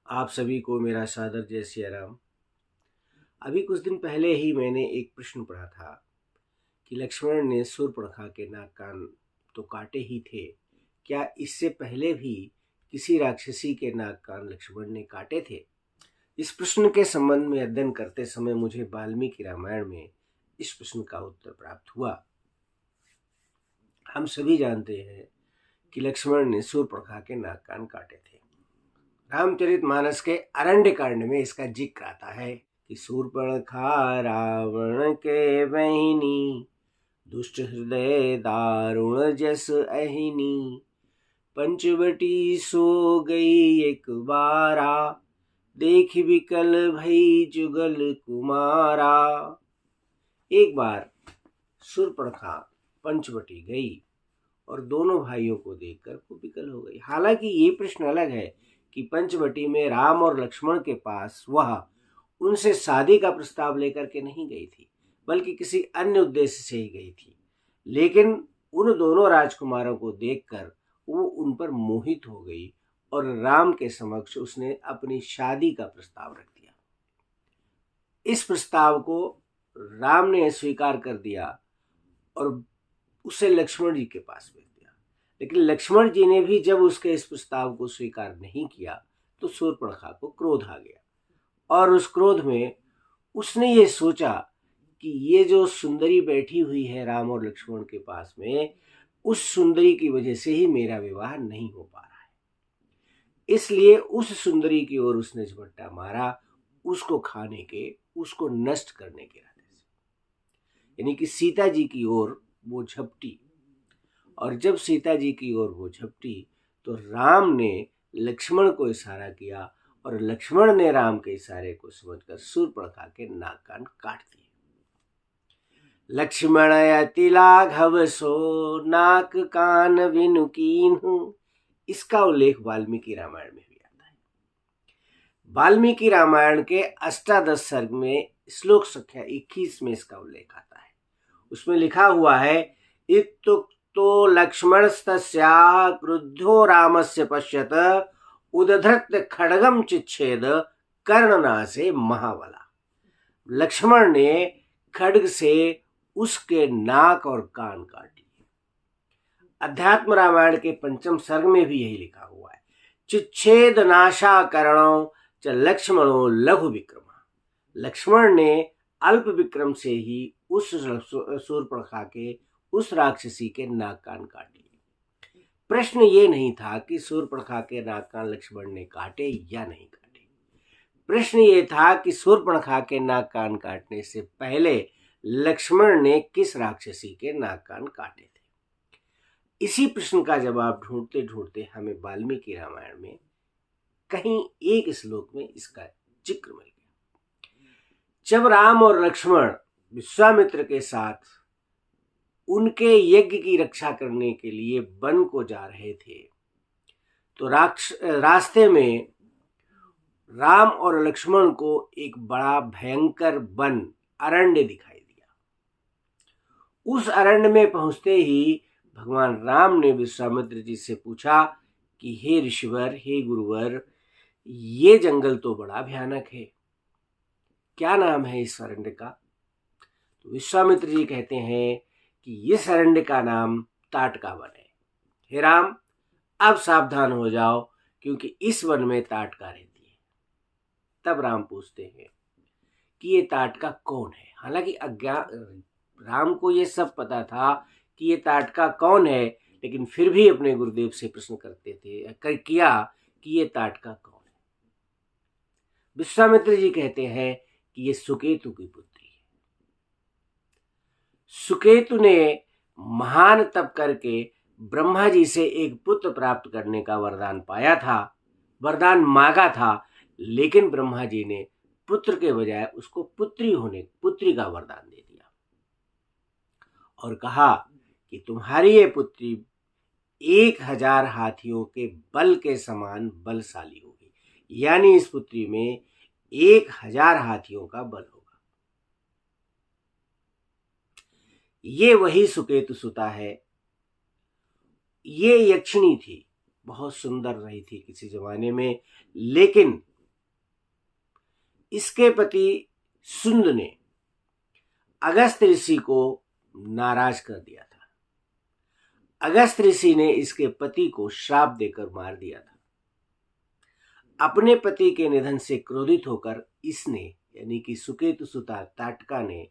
आप सभी को मेरा सादर जय सिया राम। अभी कुछ दिन पहले ही मैंने एक प्रश्न पढ़ा था कि लक्ष्मण ने शूर्पणखा के नाक कान तो काटे ही थे, क्या इससे पहले भी किसी राक्षसी के नाक कान लक्ष्मण ने काटे थे? इस प्रश्न के संबंध में अध्ययन करते समय मुझे वाल्मीकि रामायण में इस प्रश्न का उत्तर प्राप्त हुआ। हम सभी जानते हैं कि लक्ष्मण ने शूर्पणखा के नाक कान काटे थे। रामचरितमानस के अरण्य कांड में इसका जिक्र आता है कि शूर्पणखा रावण के बहिनी, दुष्ट हृदय दारुण जस अहिनी, पंचवटी सो गई एक बारा, देख विकल भई जुगल कुमारा। एक बार शूर्पणखा पंचवटी गई और दोनों भाइयों को देखकर वो विकल हो गई। हालांकि ये प्रश्न अलग है कि पंचवटी में राम और लक्ष्मण के पास वह उनसे शादी का प्रस्ताव लेकर के नहीं गई थी, बल्कि किसी अन्य उद्देश्य से ही गई थी। लेकिन उन दोनों राजकुमारों को देखकर वो उन पर मोहित हो गई और राम के समक्ष उसने अपनी शादी का प्रस्ताव रख दिया। इस प्रस्ताव को राम ने स्वीकार कर दिया और उसे लक्ष्मण जी के पास भेज दिया। लेकिन लक्ष्मण जी ने भी जब उसके इस प्रस्ताव को स्वीकार नहीं किया तो शूर्पणखा को क्रोध आ गया और उस क्रोध में उसने ये सोचा कि ये जो सुंदरी बैठी हुई है राम और लक्ष्मण के पास में, उस सुंदरी की वजह से ही मेरा विवाह नहीं हो पा रहा है। इसलिए उस सुंदरी की ओर उसने झपट्टा मारा, उसको खाने के, उसको नष्ट करने के इरादे से। यानी कि सीता जी की ओर वो झपटी, और जब सीता जी की ओर वो झपटी तो राम ने लक्ष्मण को इशारा किया और लक्ष्मण ने राम के इशारे को समझकर शूर्पणखा के नाक कान काट दिए। लक्ष्मण अति लाघव सो नाक कान बिनु कीन्हु, इसका उल्लेख वाल्मीकि रामायण में भी आता है। वाल्मीकि रामायण के अष्टादश सर्ग में श्लोक संख्या 21 में इसका उल्लेख आता है। उसमें लिखा हुआ है, इत्युक्तो लक्ष्मणस्तस्याः क्रुद्धो रामस्य पश्यत, उदधृत खड्गम चिच्छेद कर्णनासे महाबला। लक्ष्मण ने खड्ग से उसके नाक और कान काट लिए। अध्यात्म रामायण के पंचम सर्ग में भी यही लिखा हुआ है, चिच्छेद नाशा करणो च लक्ष्मणो लघु विक्रमा। लक्ष्मण ने अल्प विक्रम से ही उस शूर्पणखा के, उस राक्षसी के नाक कान काट लिए। प्रश्न ये नहीं था कि शूर्पणखा के नाक कान लक्ष्मण ने काटे या नहीं काटे। प्रश्न ये था कि शूर्पणखा के नाक कान काटने से पहले लक्ष्मण ने किस राक्षसी के नाक कान काटे थे। इसी प्रश्न का जवाब ढूंढते ढूंढते हमें वाल्मीकि रामायण में कहीं एक श्लोक में इसका जिक्र मिल गया। जब राम और लक्ष्मण विश्वामित्र के साथ उनके यज्ञ की रक्षा करने के लिए वन को जा रहे थे तो रास्ते में राम और लक्ष्मण को एक बड़ा भयंकर वन, अरण्य दिखाई दिया। उस अरण्य में पहुंचते ही भगवान राम ने विश्वामित्र जी से पूछा कि हे ऋषिवर, हे गुरुवर, ये जंगल तो बड़ा भयानक है, क्या नाम है इस अरण्य का? तो विश्वामित्र जी कहते हैं कि इस अरण्य का नाम ताटका वन है। हे राम, अब सावधान हो जाओ क्योंकि इस वन में ताटका रहती है। तब राम पूछते हैं कि ये ताटका कौन है। हालांकि राम को ये सब पता था कि ये ताटका कौन है, लेकिन फिर भी अपने गुरुदेव से प्रश्न किया कि ये ताटका कौन है। विश्वामित्र जी कहते हैं कि ये सुकेतु की पुत्री है। सुकेतु ने महान तप करके ब्रह्मा जी से एक पुत्र प्राप्त करने का वरदान पाया था, वरदान मांगा था, लेकिन ब्रह्मा जी ने पुत्र के बजाय उसको पुत्री का वरदान दे दिया और कहा कि तुम्हारी ये पुत्री 1000 हाथियों के बल के समान बलशाली होगी। यानी इस पुत्री में 1000 हाथियों का बल होगा। ये वही सुकेतु सुता है। ये यक्षिणी थी, बहुत सुंदर रही थी किसी जमाने में, लेकिन इसके पति सुंद ने अगस्त ऋषि को नाराज कर दिया था। अगस्त ऋषि ने इसके पति को श्राप देकर मार दिया था। अपने पति के निधन से क्रोधित होकर इसने यानी कि सुकेतु सुता ताटका ने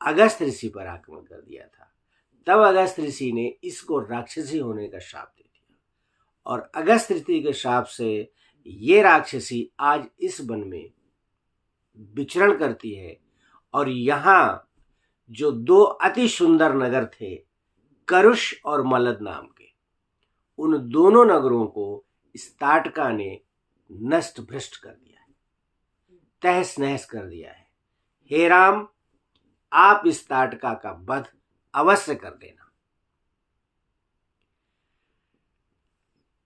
अगस्त ऋषि पर आक्रमण कर दिया था। तब अगस्त ऋषि ने इसको राक्षसी होने का श्राप दे दिया और अगस्त ऋषि के श्राप से ये राक्षसी आज इस वन में विचरण करती है और यहाँ जो दो अति सुंदर नगर थे, करुष और मलद नाम के, उन दोनों नगरों को इस ताटका ने नष्ट भ्रष्ट कर दिया है, तहस नहस कर दिया है। हे राम, आप इस ताटका का वध अवश्य कर देना।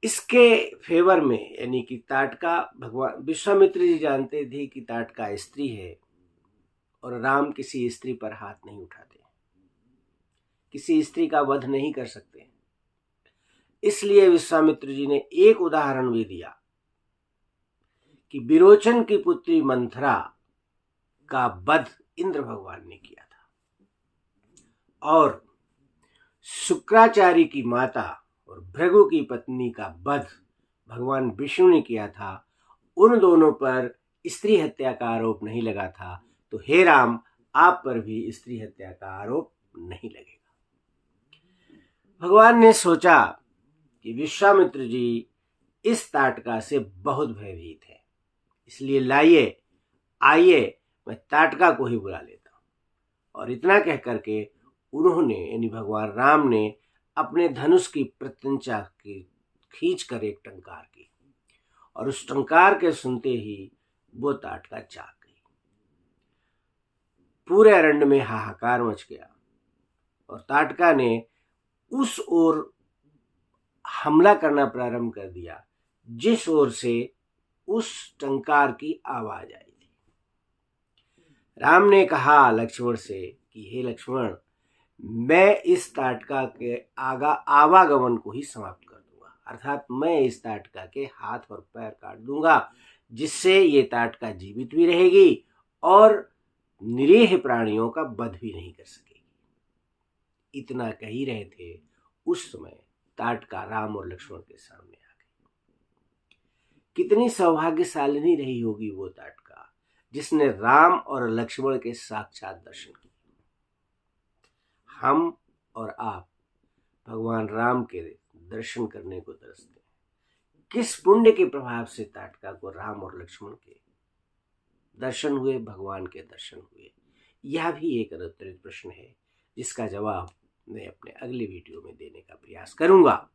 इसके फेवर में यानी कि ताटका, भगवान विश्वामित्र जी जानते थे कि ताटका स्त्री है और राम किसी स्त्री पर हाथ नहीं उठाते, किसी स्त्री का वध नहीं कर सकते। इसलिए विश्वामित्र जी ने एक उदाहरण भी दिया कि विरोचन की पुत्री मंथरा का वध इंद्र भगवान ने किया था और शुक्राचार्य की माता और भृगु की पत्नी का वध भगवान विष्णु ने किया था। उन दोनों पर स्त्री हत्या का आरोप नहीं लगा था, तो हे राम, आप पर भी स्त्री हत्या का आरोप नहीं लगेगा। भगवान ने सोचा कि विश्वामित्र जी इस ताटका से बहुत भयभीत है, इसलिए आइए मैं ताटका को ही बुला लेता हूँ। और इतना कह करके उन्होंने यानी भगवान राम ने अपने धनुष की प्रत्यंचा की खींच कर एक टंकार की और उस टंकार के सुनते ही वो ताटका जाग गई। पूरे अरण्य में हाहाकार मच गया और ताटका ने उस ओर हमला करना प्रारंभ कर दिया जिस ओर से उस टंकार की आवाज आई थी। राम ने कहा लक्ष्मण से कि हे लक्ष्मण, मैं इस ताटका के आवागमन को ही समाप्त कर दूंगा, अर्थात मैं इस ताटका के हाथ और पैर काट दूंगा, जिससे ये ताटका जीवित भी रहेगी और निरीह प्राणियों का वध भी नहीं कर सकेगी। इतना कह ही रहे थे, उस समय ताटका राम और लक्ष्मण के सामने आ गई। कितनी सौभाग्यशालिनी रही होगी वो ताटका जिसने राम और लक्ष्मण के साक्षात दर्शन किए। हम और आप भगवान राम के दर्शन करने को तरसते हैं। किस पुण्य के प्रभाव से ताटका को राम और लक्ष्मण के दर्शन हुए, भगवान के दर्शन हुए? यह भी एक अतिरिक्त प्रश्न है जिसका जवाब मैं अपने अगले वीडियो में देने का प्रयास करूंगा।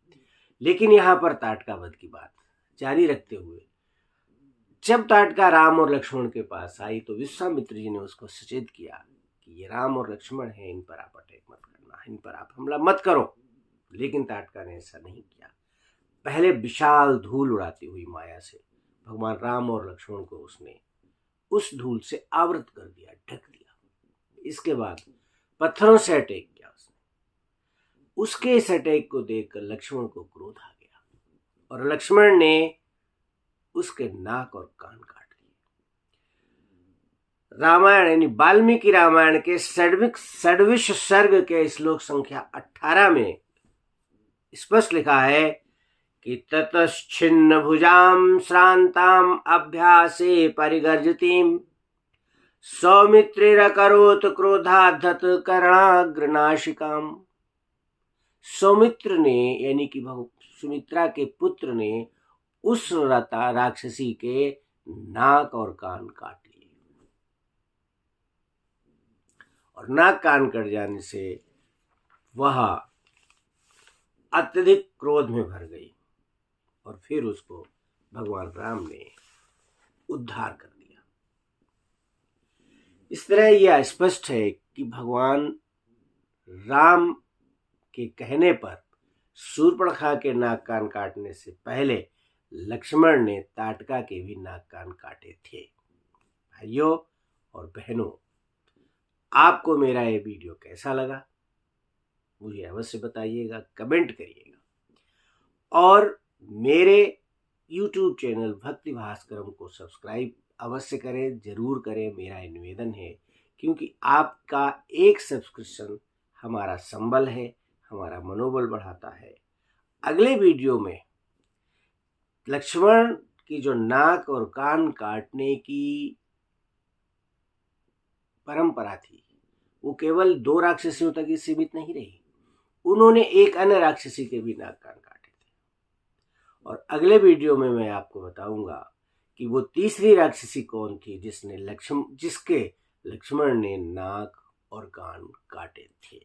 लेकिन यहाँ पर ताटका वध की बात जारी रखते हुए जब ताटका राम और लक्ष्मण के पास आई तो विश्वामित्र जी ने उसको सचेत किया कि ये राम और लक्ष्मण हैं, इन पर आप अटैक मत करना, इन पर आप हमला मत करो। लेकिन ताटका ने ऐसा नहीं किया। पहले विशाल धूल उड़ाती हुई माया से भगवान राम और लक्ष्मण को उसने उस धूल से आवृत कर दिया, ढक दिया। इसके बाद पत्थरों से अटैक किया उसने। उसके इस अटैक को देखकर लक्ष्मण को क्रोध आ गया और लक्ष्मण ने उसके नाक और कान काट लिए। रामायण यानी वाल्मीकि रामायण के षड्विश सर्ग के श्लोक संख्या 18 में स्पष्ट लिखा है कि ततश्छिन्न भुजाम श्रांताम अभ्यासे परिगर्जतीम सौमित्रिरकरोत् क्रोधाधत कर्णाग्रनाशिकाम। सौमित्र ने यानी कि सुमित्रा के पुत्र ने उस राक्षसी के नाक और कान काट लिए और नाक कान कट जाने से वह अत्यधिक क्रोध में भर गई और फिर उसको भगवान राम ने उद्धार कर दिया। इस तरह यह स्पष्ट है कि भगवान राम के कहने पर शूर्पणखा के नाक कान काटने से पहले लक्ष्मण ने ताटका के भी नाक कान काटे थे। भाइयों और बहनों, आपको मेरा ये वीडियो कैसा लगा मुझे अवश्य बताइएगा, कमेंट करिएगा और मेरे YouTube चैनल भक्ति भास्करम को सब्सक्राइब अवश्य करें, जरूर करें, मेरा निवेदन है, क्योंकि आपका एक सब्सक्रिप्शन हमारा संबल है, हमारा मनोबल बढ़ाता है। अगले वीडियो में लक्ष्मण की जो नाक और कान काटने की परंपरा थी वो केवल 2 राक्षसियों तक ही सीमित नहीं रही, उन्होंने एक अन्य राक्षसी के भी नाक कान काटे थे। और अगले वीडियो में मैं आपको बताऊंगा कि वो तीसरी राक्षसी कौन थी जिसके लक्ष्मण ने नाक और कान काटे थे।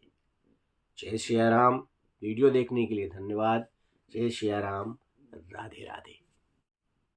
जय श्री राम। वीडियो देखने के लिए धन्यवाद। जय श्री राम। राधे राधे।